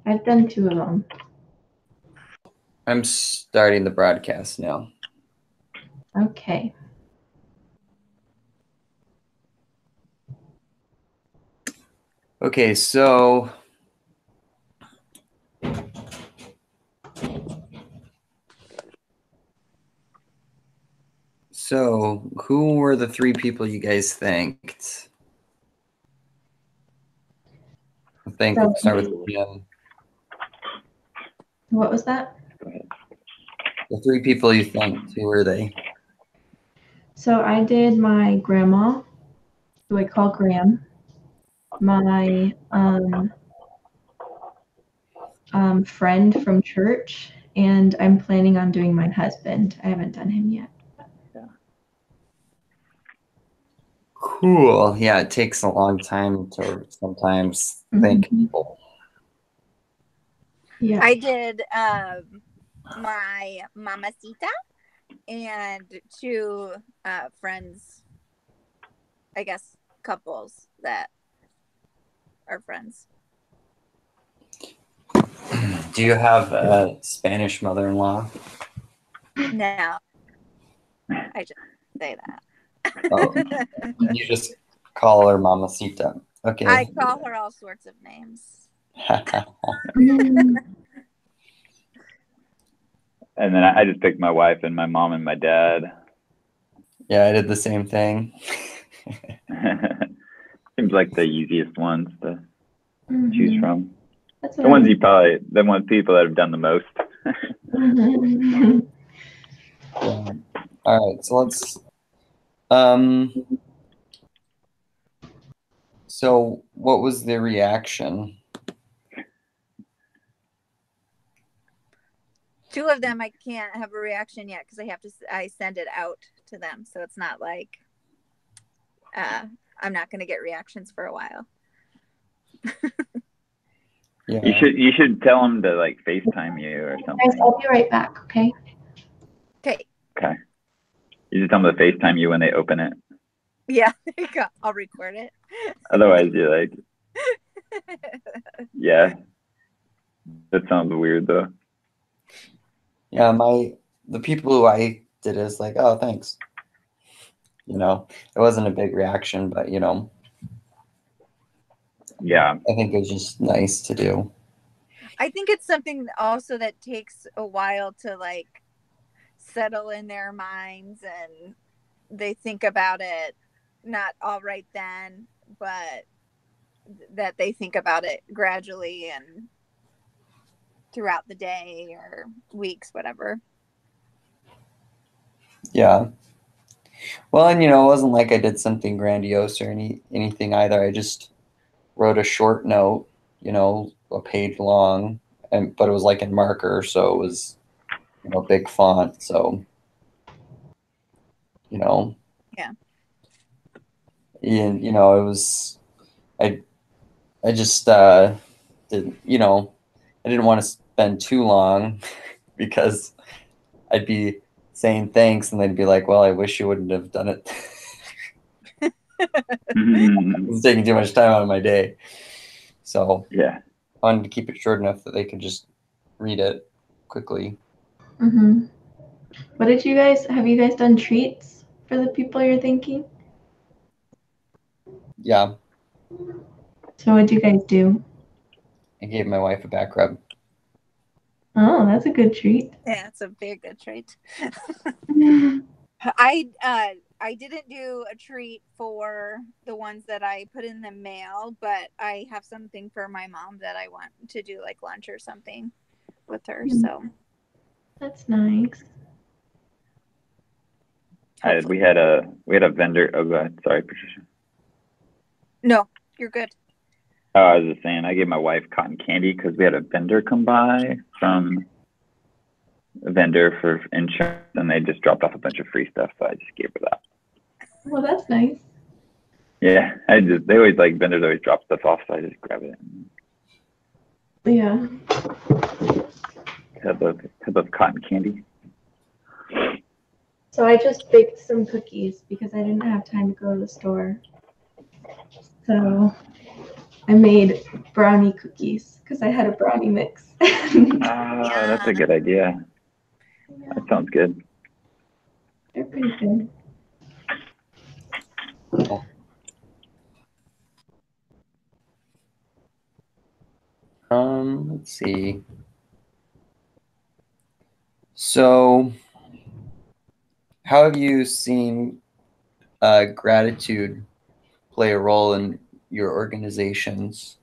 I've done 2 of them. I'm starting the broadcast now. Okay. Okay, so who were the 3 people you guys thanked? I think we'll start with Jim. What was that? The 3 people you thanked, who were they? So I did my grandma, who I call Gram, my friend from church, and I'm planning on doing my husband. I haven't done him yet. Cool. Yeah, it takes a long time to sometimes thank people. Yeah. I did my mamacita and 2 friends, I guess couples that are friends. Do you have a Spanish mother-in-law? No, I just say that. Oh, you just call her Mamacita. Okay. I call her all sorts of names. And then I just picked my wife and my mom and my dad. Yeah, I did the same thing. Seems like the easiest ones to choose from. That's The ones people that have done the most. Yeah. All right, so let's so what was the reaction? 2 of them I can't have a reaction yet because I send it out to them, so it's not like I'm not going to get reactions for a while. Yeah. You should tell them to like FaceTime you or something. Guys, I'll be right back. Okay. Okay. Okay. You just tell them to FaceTime you when they open it. Yeah, I'll record it. Otherwise, you're like, yeah. That sounds weird though. Yeah, the people who I did is like, oh, thanks. You know, it wasn't a big reaction, but you know. Yeah. I think it was just nice to do. I think it's something also that takes a while to like settle in their minds, and they think about it not all right then, but that they think about it gradually and throughout the day or weeks, whatever. Yeah. Well, and you know, it wasn't like I did something grandiose or anything either. I just wrote a short note, you know, a page long, but it was like in marker, so it was, you know, big font. So, you know. Yeah. And you know, it was I just didn't, you know, I didn't want to spend too long because I'd be saying thanks and they'd be like, well, I wish you wouldn't have done it. It's taking too much time out of my day. So yeah, I wanted to keep it short enough that they could just read it quickly. What did have you guys done treats for the people you're thinking? Yeah. So what did you guys do? I gave my wife a back rub. Oh, that's a good treat. Yeah, it's a very good treat. I didn't do a treat for the ones that I put in the mail, but I have something for my mom that I want to do, like lunch or something with her. So that's nice. we had a vendor. Oh, go ahead. Sorry, Patricia. No, you're good. Oh, I was just saying, I gave my wife cotton candy because we had a vendor come by from a vendor for insurance, and they just dropped off a bunch of free stuff, so I just gave her that. Well, that's nice. Yeah, they always like vendors always drop stuff off, so I just grab it. Yeah. Had those cotton candy. So I just baked some cookies because I didn't have time to go to the store. So I made brownie cookies because I had a brownie mix. Oh, that's a good idea. That sounds good. They're pretty good. Let's see. So, how have you seen gratitude play a role in your organizations?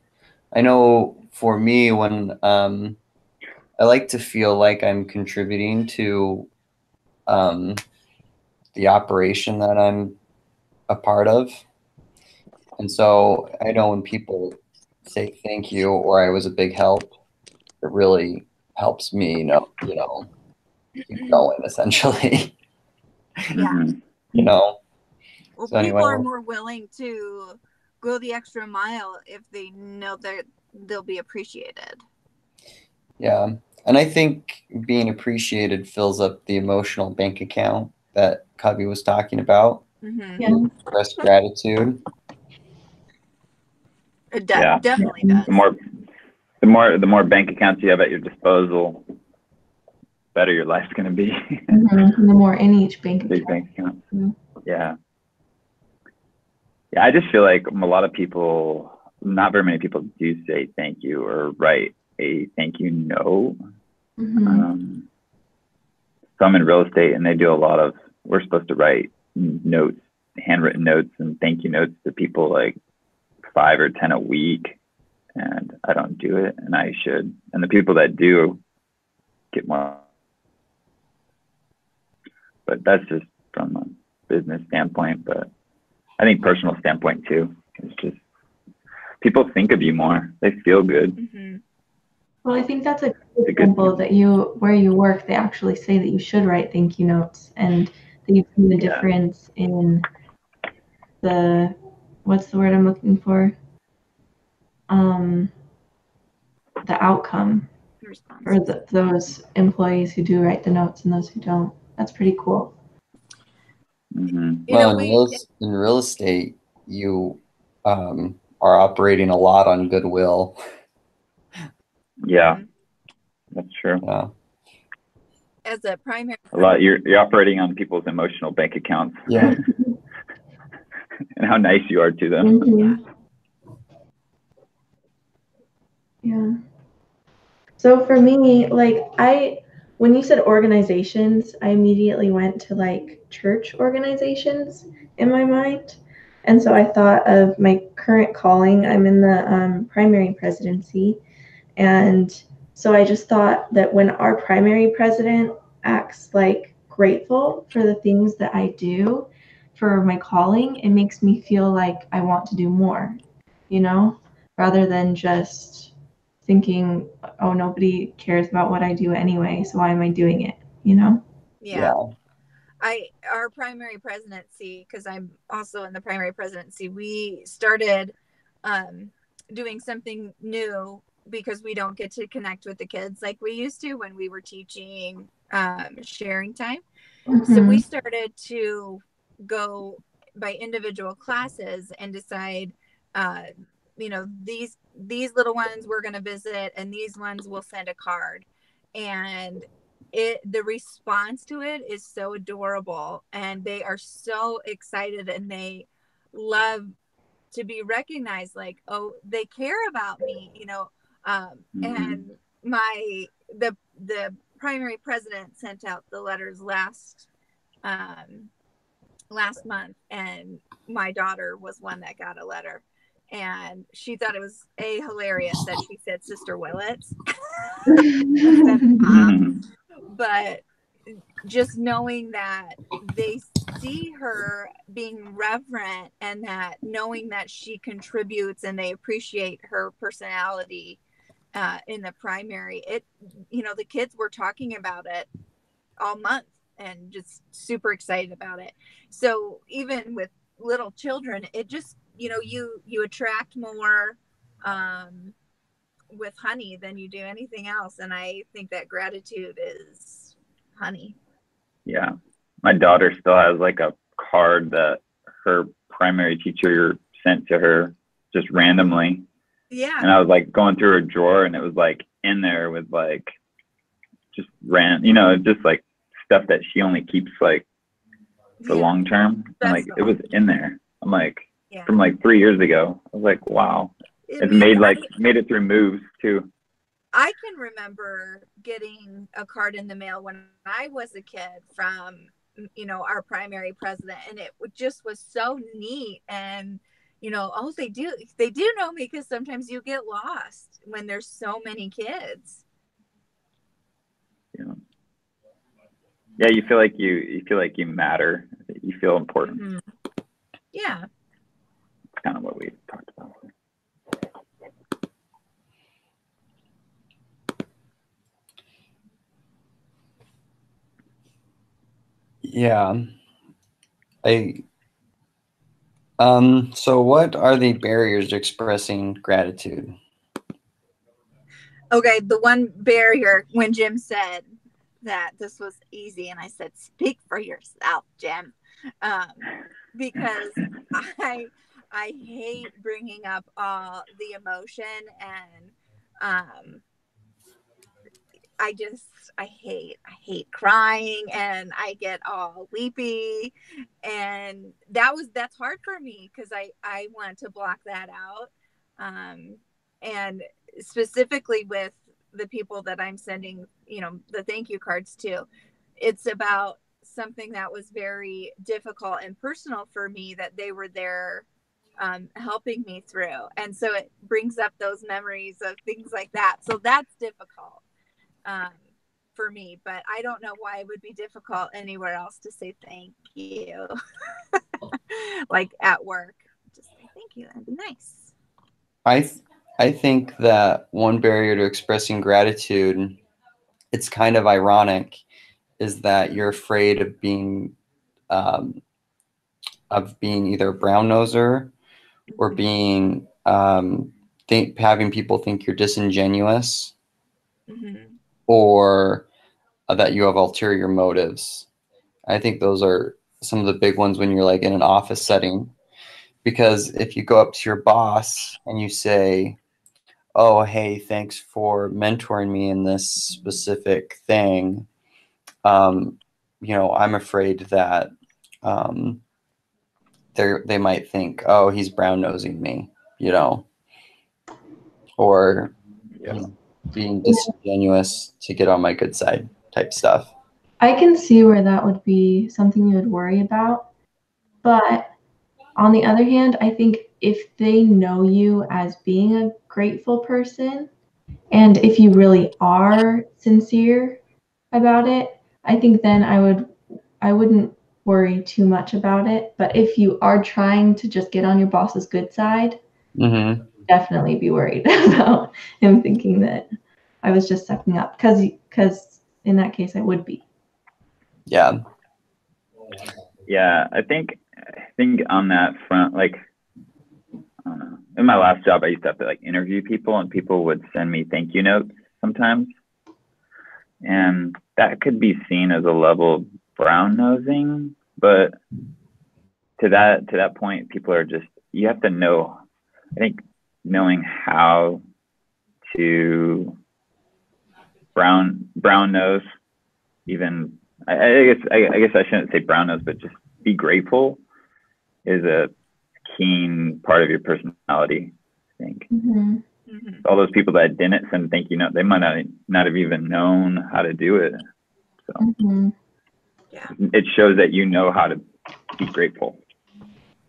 I know for me, when I like to feel like I'm contributing to the operation that I'm a part of. And so I know when people say thank you or I was a big help, it really helps me, keep going essentially. Yeah. Mhm. Well, So anyway, people are more willing to go the extra mile if they know that they'll be appreciated. yeah. And I think being appreciated fills up the emotional bank account that Cubby was talking about. Mm-hmm. Yeah. Express gratitude. It Yeah. definitely does. The more bank accounts you have at your disposal, better your life's going to be. The more in each bank Big account. bank account. Yeah. Yeah. Yeah, I just feel like a lot of people, not very many people do say thank you or write a thank you note. So I'm in real estate and they do a lot of, we're supposed to write notes, handwritten notes and thank you notes to people like 5 or 10 a week. And I don't do it and I should. And the people that do get more. But that's just from a business standpoint. But I think personal standpoint too. It's just people think of you more. They feel good. Mm-hmm. Well, I think that's a good example that where you work, they actually say that you should write thank you notes and that you've seen the difference in what's the word I'm looking for? The outcome for those employees who do write the notes and those who don't. That's pretty cool. Mm-hmm. Well, in real estate, you are operating a lot on goodwill. Yeah, that's true. Yeah. As a primary, a lot. You're operating on people's emotional bank accounts. Yeah. And how nice you are to them. Yeah. So for me, when you said organizations, I immediately went to like church organizations in my mind. And so I thought of my current calling. I'm in the primary presidency. And so I just thought that when our primary president acts like grateful for the things that I do for my calling, it makes me feel like I want to do more, rather than just thinking, oh, nobody cares about what I do anyway, so why am I doing it, Yeah. Our primary presidency, because I'm also in the primary presidency, we started doing something new because we don't get to connect with the kids like we used to when we were teaching sharing time. So we started to go by individual classes and decide these little ones we're going to visit and these ones will send a card, and the response to it is so adorable and they are so excited and they love to be recognized, like, oh, they care about me, and the primary president sent out the letters last month, and my daughter was one that got a letter, and she thought it was hilarious that she said Sister Willits instead of Mom. But just knowing that they see her being reverent and that knowing that she contributes and they appreciate her personality in the primary, the kids were talking about it all month and just super excited about it. So even with little children, it just, you attract more with honey than you do anything else. And I think that gratitude is honey. Yeah. My daughter still has like a card that her primary teacher sent to her just randomly. Yeah. And I was like going through her drawer, and it was like in there with like just just like stuff that she only keeps like for long term. And like it was in there. I'm like, from like 3 years ago. I was like, wow. It's made it through moves too. I can remember getting a card in the mail when I was a kid from, our primary president, and it just was so neat. And, oh, they do know me, because sometimes you get lost when there's so many kids. Yeah, you feel like you matter. You feel important. Mm-hmm. Yeah. It's kind of what we talked about. Yeah. So what are the barriers to expressing gratitude? Okay, the one barrier, when Jim said that this was easy, and I said, "Speak for yourself, Jim," because I hate bringing up all the emotion, and I hate crying, and I get all weepy, and that's hard for me, because I want to block that out, and specifically with the people that I'm sending, the thank you cards to, it's about something that was very difficult and personal for me that they were there helping me through, and so it brings up those memories of things like that. So that's difficult for me, but I don't know why it would be difficult anywhere else to say thank you. Like at work, just say thank you. That'd be nice. I think that one barrier to expressing gratitude, it's kind of ironic, is that you're afraid of being either a brown noser or being having people think you're disingenuous, or that you have ulterior motives. I think those are some of the big ones when you're like in an office setting, because if you go up to your boss and you say, "Oh, hey, thanks for mentoring me in this specific thing," I'm afraid that they might think, "Oh, he's brown nosing me," or he's being disingenuous to get on my good side type stuff. I can see where that would be something you would worry about. But on the other hand, I think if they know you as being a grateful person, and if you really are sincere about it, I think then I wouldn't worry too much about it. But if you are trying to just get on your boss's good side, definitely be worried about him thinking that I was just sucking up, because in that case I would be. Yeah. Yeah, I think on that front, like, I don't know. In my last job, I used to have to like interview people, and people would send me thank you notes sometimes, and that could be seen as a level of brown nosing. But to that point, people are just, you have to know. I think knowing how to brown nose, even I guess I shouldn't say brown nose, but just be grateful is a keen part of your personality, I think. All those people that didn't send thank you note, they might not have even known how to do it. So yeah, it shows that you know how to be grateful.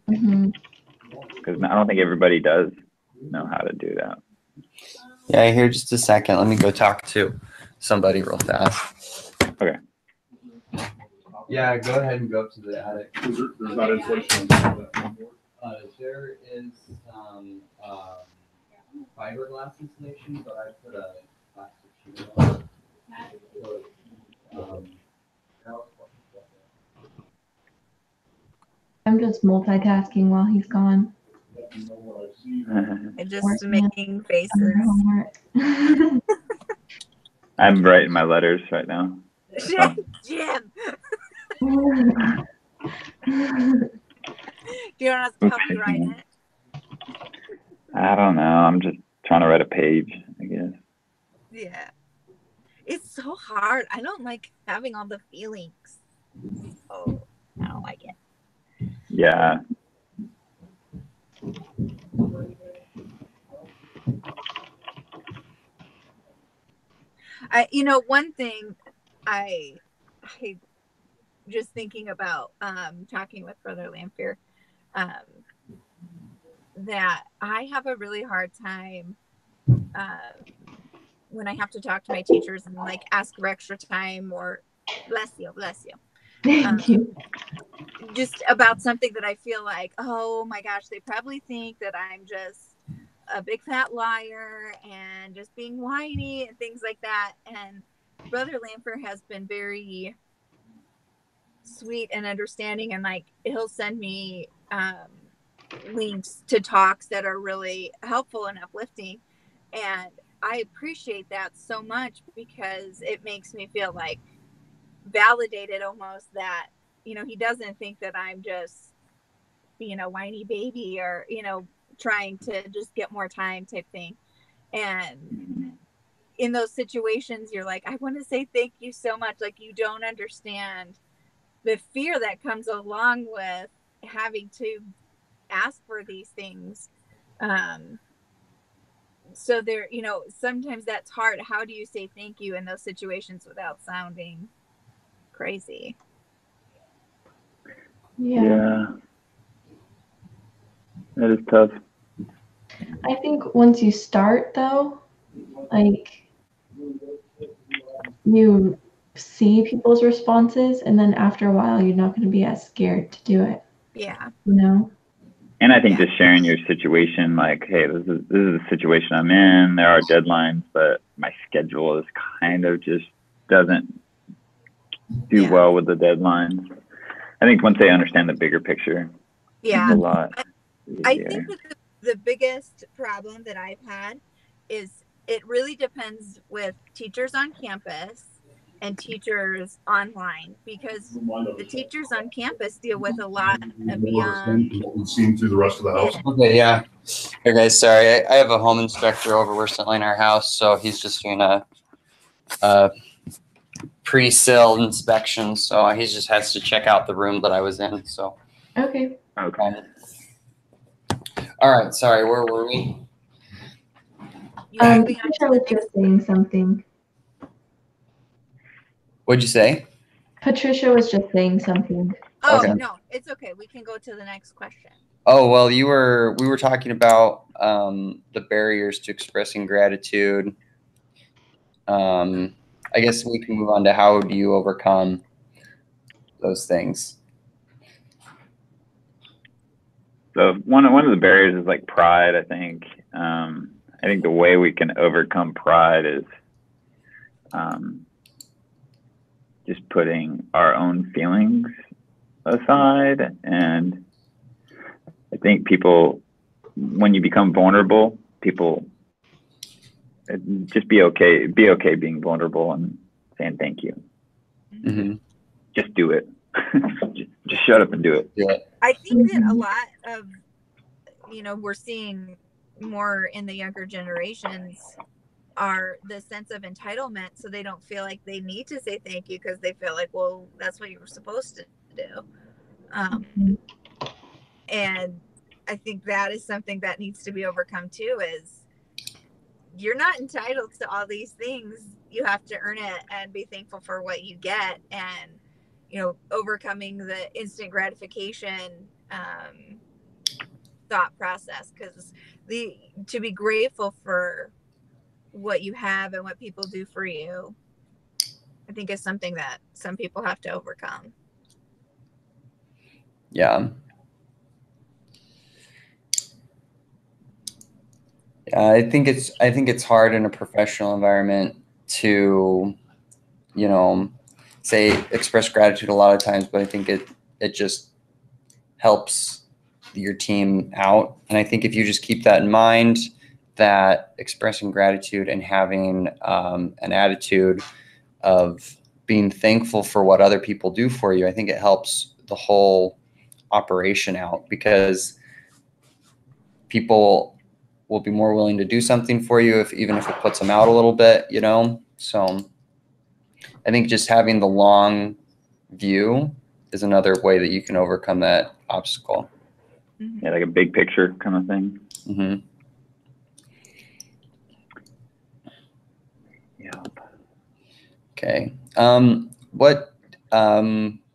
Because I don't think everybody does know how to do that. Yeah, here, just a second. Let me go talk to somebody real fast. Okay. Yeah, go ahead and go up to the attic. There's not insulation. There is some fiberglass insulation, but I put a plastic sheet on. I'm just multitasking while he's gone. And just making faces. I'm writing my letters right now. Jim. Do you want us to help you write it? I don't know. I'm just trying to write a page, I guess. Yeah. It's so hard. I don't like having all the feelings. Oh, I don't like it. Yeah. One thing I just thinking about talking with Brother Lamphere, that I have a really hard time when I have to talk to my teachers and like ask for extra time or bless you. Thank you. Just about something that I feel like, oh my gosh, they probably think that I'm just a big fat liar and just being whiny and things like that. And Brother Lamphere has been very sweet and understanding, and like he'll send me links to talks that are really helpful and uplifting, and I appreciate that so much because it makes me feel like validated almost, that he doesn't think that I'm just whiny baby or trying to just get more time type thing. And in those situations you're like, I want to say thank you so much, like you don't understand the fear that comes along with having to ask for these things. So there, sometimes that's hard. How do you say thank you in those situations without sounding crazy? Yeah. That is tough. I think once you start though, like you see people's responses, and then after a while you're not going to be as scared to do it. Yeah. And I think just sharing your situation, like, hey, this is the situation I'm in. There are deadlines, but my schedule is kind of just doesn't do well with the deadlines. I think once they understand the bigger picture, it's a lot easier. I think that the biggest problem that I've had is it really depends with teachers on campus and teachers online, because the teachers on campus deal with a lot of young. What we've seen through the rest of the house. Okay, yeah. Here, guys, sorry. I have a home inspector over recently in our house, so he's just doing a pre-sale inspection. So he just has to check out the room that I was in. So. Okay. All right. Sorry. Where were we? Patricia was just saying something. What'd you say? Patricia was just saying something. Oh, okay. No, it's okay. We can go to the next question. Oh, well, we were talking about the barriers to expressing gratitude. I guess we can move on to how do you overcome those things. So one of the barriers is like pride, I think. I think the way we can overcome pride is just putting our own feelings aside. And I think people, when you become vulnerable, people just be okay being vulnerable and saying thank you. Mm-hmm. Just do it. just shut up and do it. Yeah. I think that a lot of, we're seeing more in the younger generations are the sense of entitlement. So they don't feel like they need to say thank you because they feel like, well, that's what you were supposed to do. And I think that is something that needs to be overcome too, is you're not entitled to all these things. You have to earn it and be thankful for what you get. And, overcoming the instant gratification thought process, because to be grateful for what you have and what people do for you, I think is something that some people have to overcome. Yeah. I think it's hard in a professional environment to, say express gratitude a lot of times, but I think it just helps your team out. And I think if you just keep that in mind, that expressing gratitude and having an attitude of being thankful for what other people do for you, I think it helps the whole operation out, because people will be more willing to do something for you even if it puts them out a little bit, you know? So I think just having the long view is another way that you can overcome that obstacle. Yeah, like a big picture kind of thing. Mm-hmm. Yeah. Okay.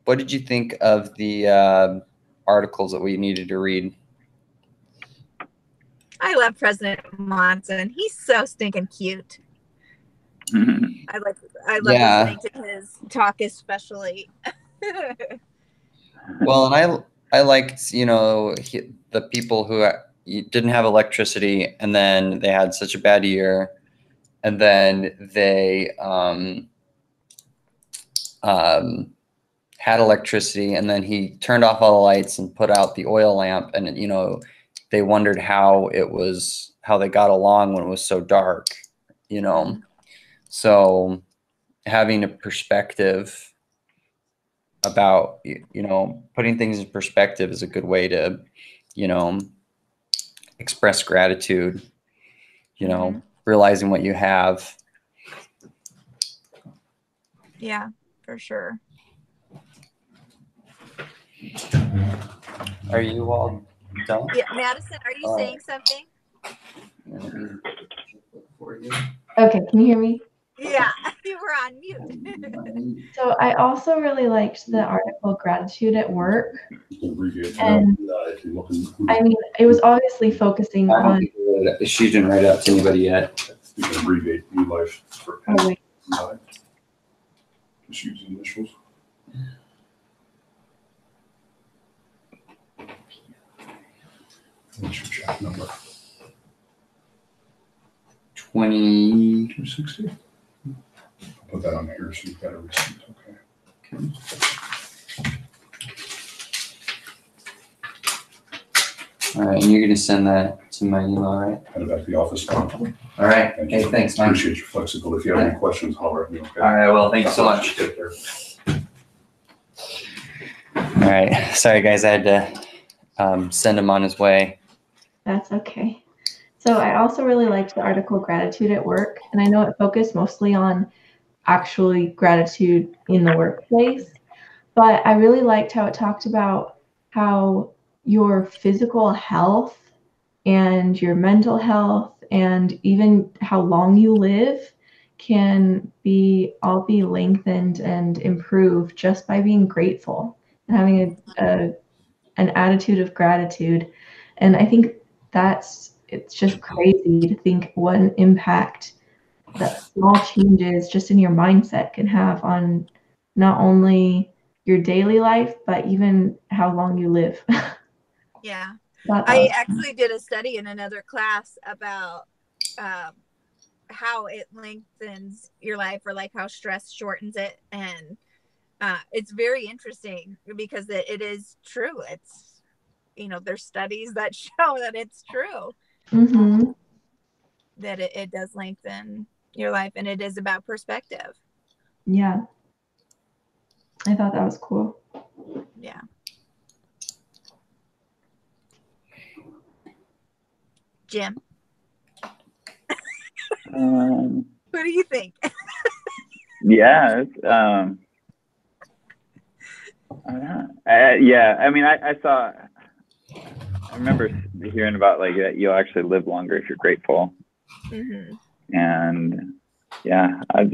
What did you think of the articles that we needed to read? I love President Monson. He's so stinking cute. I love listening to his talk, especially. Well, and I liked, you know, the people who didn't have electricity, and then they had such a bad year, and then they had electricity, and then he turned off all the lights and put out the oil lamp, and you know, they wondered how they got along when it was so dark, you know. So having a perspective about, you know, putting things in perspective is a good way to, you know, express gratitude, you know, realizing what you have. Yeah, for sure. Are you all done? Yeah, Madison, are you saying something? Okay, can you hear me? Yeah, you were on mute. So I also really liked the article Gratitude at Work. And I mean, it was obviously focusing on. She didn't write out to anybody yet. You can abbreviate New Life for just use initials. What's your check number? 260. I'll put that on here so you've got a receipt. Okay. All right, and you're gonna send that to my email, right? Head back to the office now. All right. Okay, thanks, Mike. Appreciate your flexibility. If you have any questions, holler at me. Okay. All right, well, thanks so much. Take care. All right, sorry guys, I had to send him on his way. That's okay. So I also really liked the article Gratitude at Work, and I know it focused mostly on actually gratitude in the workplace, but I really liked how it talked about how your physical health and your mental health and even how long you live can all be lengthened and improved just by being grateful and having an attitude of gratitude. And I think it's just crazy to think what an impact that small changes just in your mindset can have on not only your daily life, but even how long you live. Yeah. I actually did a study in another class about how it lengthens your life, or like how stress shortens it. And it's very interesting because it is true. It's, you know, there's studies that show that it's true. That it does lengthen your life, and it is about perspective. Yeah. I thought that was cool. Yeah. Jim, what do you think? Yeah, yeah. I mean, I remember hearing about like that you'll actually live longer if you're grateful. And yeah, I've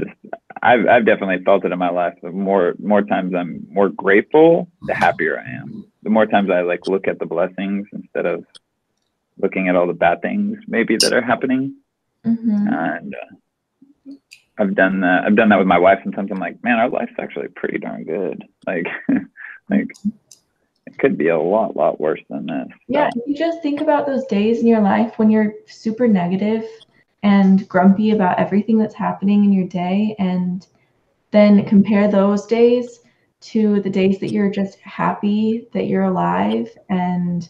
definitely felt it in my life. The more times I'm more grateful, the happier I am. The more times I like look at the blessings instead of looking at all the bad things maybe that are happening. And I've done that with my wife. Sometimes I'm like, man, our life's actually pretty darn good. Like, like it could be a lot worse than this. Yeah, So. you just think about those days in your life when you're super negative and grumpy about everything that's happening in your day, and then compare those days to the days that you're just happy that you're alive and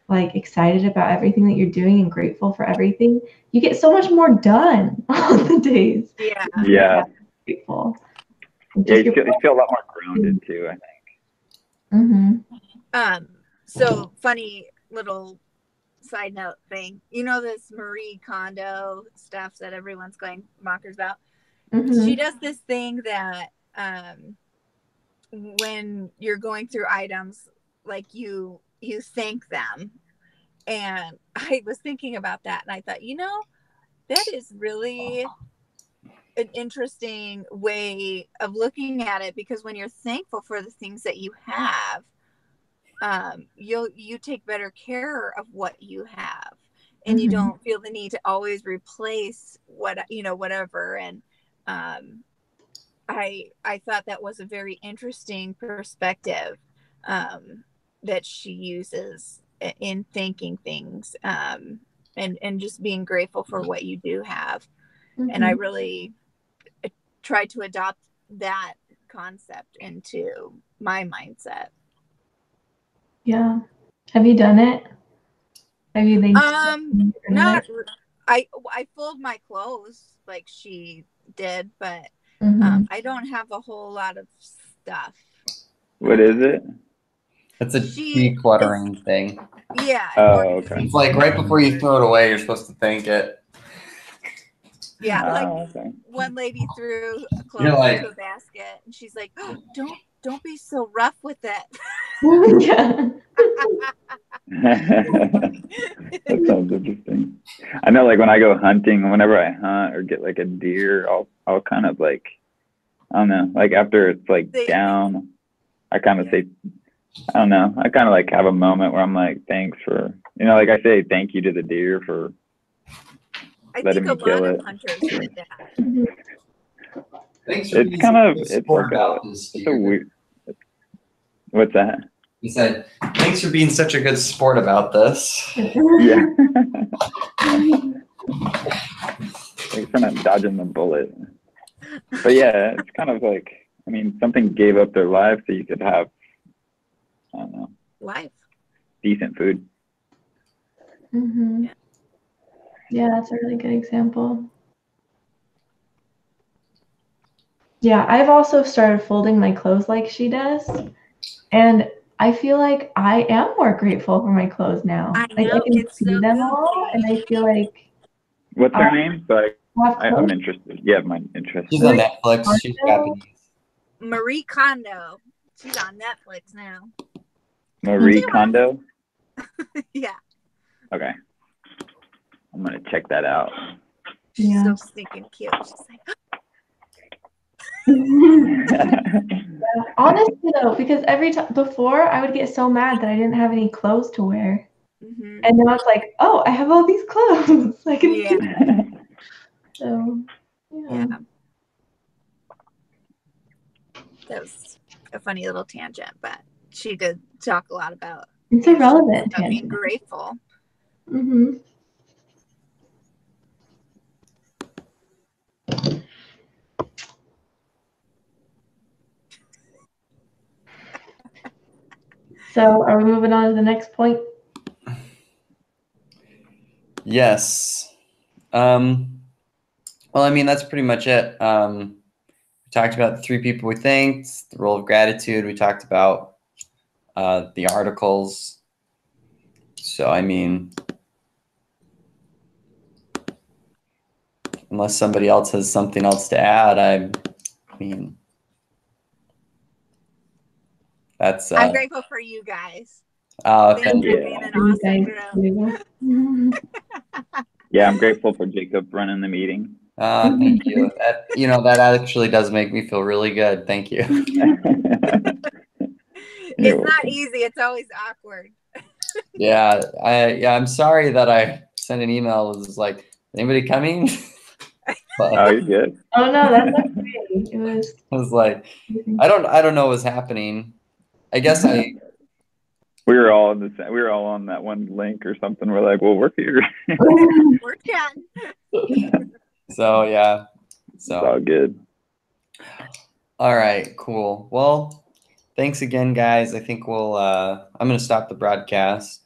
like excited about everything that you're doing and grateful for everything. You get so much more done on the days. Yeah. Grateful. Yeah, you feel a lot more grounded too, I think. So funny little side note thing. You know this Marie Kondo stuff that everyone's going bonkers about? Mhm. She does this thing that when you're going through items, like you thank them. And I was thinking about that, and I thought, that is really an interesting way of looking at it, because when you're thankful for the things that you have, you take better care of what you have, and you don't feel the need to always replace whatever. And I thought that was a very interesting perspective that she uses in thanking things, and just being grateful for what you do have. And I really tried to adopt that concept into my mindset. Yeah. Have you done it? Have you been? Not. I fold my clothes like she did, but I don't have a whole lot of stuff. What is it? It's a decluttering thing. Yeah. Okay. It's like right before you throw it away, you're supposed to thank it. Yeah, like okay. one lady threw a clothes You're like- into a basket, and she's like, oh, "Don't be so rough with it." Yeah. That sounds interesting. I know, like when I go hunting, whenever I hunt or get like a deer, I'll kind of like, I don't know, like after it's like down, I kind of say, I don't know, I kind of like have a moment where I'm like, thanks for, like I say thank you to the deer for letting me kill it. Hunters do that. Thanks for It's kind of, it's like this it's a weird, what's that? He said, thanks for being such a good sport about this. Yeah. Like kind of dodging the bullet. But yeah, it's kind of like, I mean, something gave up their life so you could have, I don't know, life, decent food. Yeah, that's a really good example. Yeah, I've also started folding my clothes like she does. And I feel like I am more grateful for my clothes now. I Like know, I can it's see so them good. all, and I feel like. What's her name? So have I'm clothes. interested. Yeah, I'm interested. She's on Netflix. She's Japanese. Marie Kondo. She's on Netflix now. Marie Kondo? Yeah. Okay. I'm going to check that out. She's so stinking cute. She's like, Honestly though, because every time before I would get so mad that I didn't have any clothes to wear. And now it's like, oh, I have all these clothes. I can see them. So yeah. That was a funny little tangent, but she did talk a lot about it's a relevant being grateful. So are we moving on to the next point? Yes. Well, I mean, that's pretty much it. We talked about the 3 people we thanked, the role of gratitude. We talked about the articles. So, I mean, unless somebody else has something else to add, I mean, that's. I'm grateful for you guys. Thank you for being an awesome group. Yeah, I'm grateful for Jacob running the meeting. Thank you. That actually does make me feel really good. Thank you. It's not easy. It's always awkward. Yeah, I'm sorry that I sent an email. It was like, anybody coming? But, oh, you're good. Oh no, that's okay. It was. I was like, I don't know what's happening. I guess we were all on that one link or something. We're like, well, we're here. We're chatting. So yeah. So it's all good. All right, cool. Well, thanks again, guys. I think I'm gonna stop the broadcast.